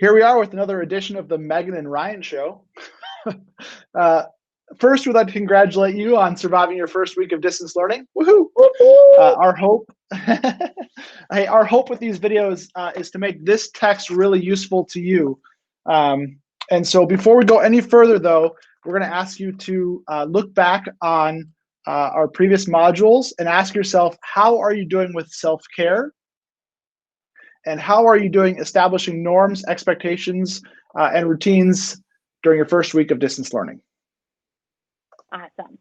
Here we are with another edition of the Megan and Ryan Show. uh, First, we'd like to congratulate you on surviving your first week of distance learning. Woohoo! Our hope, hey, our hope with these videos is to make this text really useful to you. And so, before we go any further, though, we're going to ask you to look back on our previous modules and ask yourself, how are you doing with self-care? And how are you doing establishing norms, expectations, and routines during your first week of distance learning? Awesome.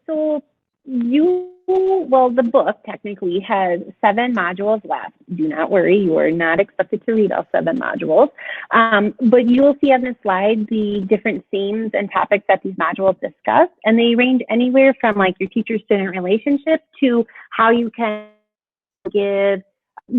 So the book technically has 7 modules left. Do not worry, you are not expected to read all 7 modules. But you will see on this slide the different themes and topics that these modules discuss, and they range anywhere from like your teacher-student relationship to how you can give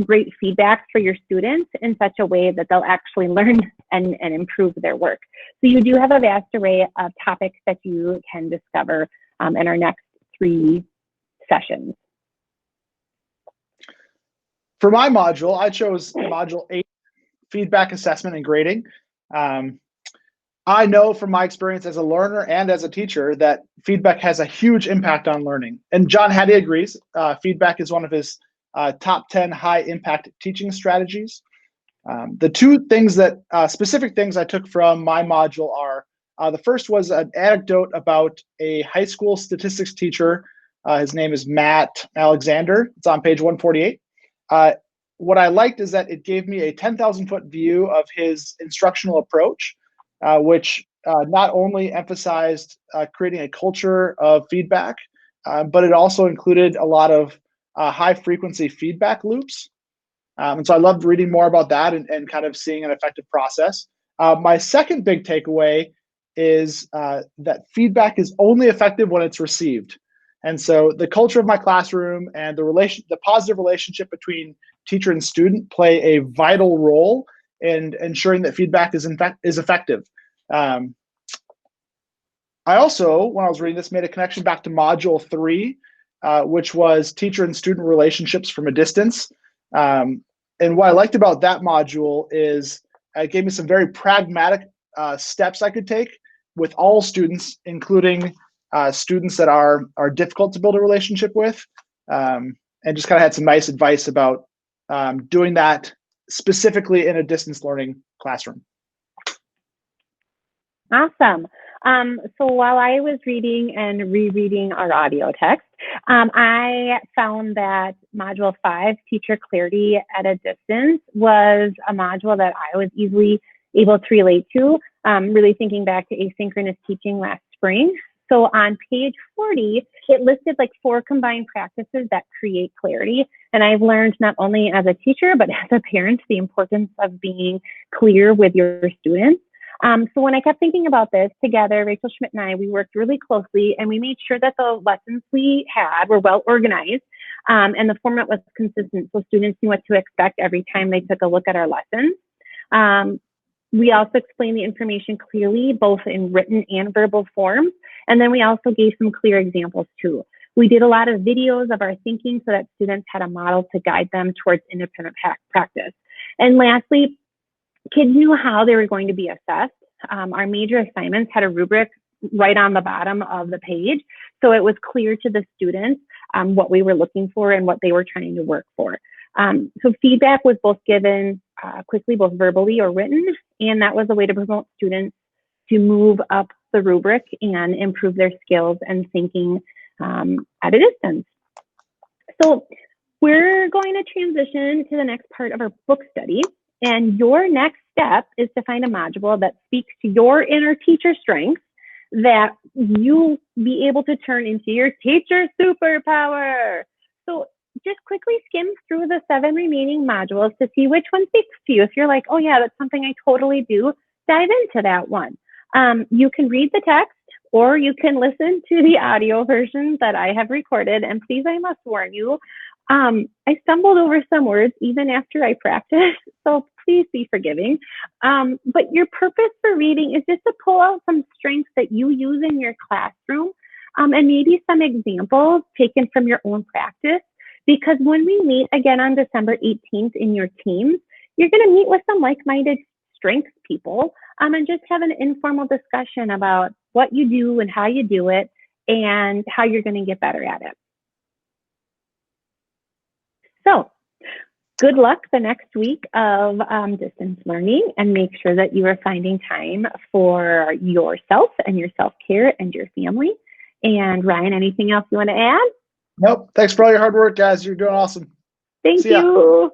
great feedback for your students in such a way that they'll actually learn and improve their work. So you do have a vast array of topics that you can discover in our next 3 sessions. For my module, I chose module 8, feedback, assessment, and grading. I know from my experience as a learner and as a teacher that feedback has a huge impact on learning. And John Hattie agrees. Feedback is one of his top 10 high impact teaching strategies. The 2 things that specific things I took from my module are, the first was an anecdote about a high school statistics teacher. His name is Matt Alexander. It's on page 148. What I liked is that it gave me a 10,000-foot view of his instructional approach, which not only emphasized creating a culture of feedback, but it also included a lot of high frequency feedback loops. And so I loved reading more about that and kind of seeing an effective process. My second big takeaway is that feedback is only effective when it's received. And so the culture of my classroom and the positive relationship between teacher and student play a vital role in ensuring that feedback is effective. I also, when I was reading this, made a connection back to module 3, which was teacher and student relationships from a distance. And what I liked about that module is it gave me some very pragmatic steps I could take with all students, including students that are difficult to build a relationship with, and just kind of had some nice advice about doing that specifically in a distance learning classroom. Awesome. So while I was reading and rereading our audio text, I found that module 5, teacher clarity at a distance, was a module that I was easily able to relate to, really thinking back to asynchronous teaching last spring. So on page 40, it listed like 4 combined practices that create clarity. And I've learned not only as a teacher, but as a parent, the importance of being clear with your students. So when I kept thinking about this together, Rachel Schmidt and I, we worked really closely and we made sure that the lessons we had were well organized and the format was consistent so students knew what to expect every time they took a look at our lessons. We also explained the information clearly, both in written and verbal forms. And then we also gave some clear examples too. We did a lot of videos of our thinking so that students had a model to guide them towards independent practice. And lastly, kids knew how they were going to be assessed. Our major assignments had a rubric right on the bottom of the page. So it was clear to the students what we were looking for and what they were trying to work for. So feedback was both given quickly, both verbally or written, and that was a way to promote students to move up the rubric and improve their skills and thinking at a distance. So we're going to transition to the next part of our book study. And your next step is to find a module that speaks to your inner teacher strengths that you'll be able to turn into your teacher superpower. So just quickly skim through the 7 remaining modules to see which one speaks to you. If you're like, oh yeah, that's something I totally do, dive into that one. You can read the text or you can listen to the audio versions that I have recorded. And please, I must warn you, I stumbled over some words even after I practiced, so please be forgiving. But your purpose for reading is just to pull out some strengths that you use in your classroom and maybe some examples taken from your own practice. Because when we meet again on December 18th in your teams, you're going to meet with some like-minded strengths people and just have an informal discussion about what you do and how you do it and how you're going to get better at it. So good luck the next week of distance learning, and make sure that you are finding time for yourself and your self-care and your family. And Ryan, anything else you want to add? Nope. Thanks for all your hard work, guys. You're doing awesome. Thank you.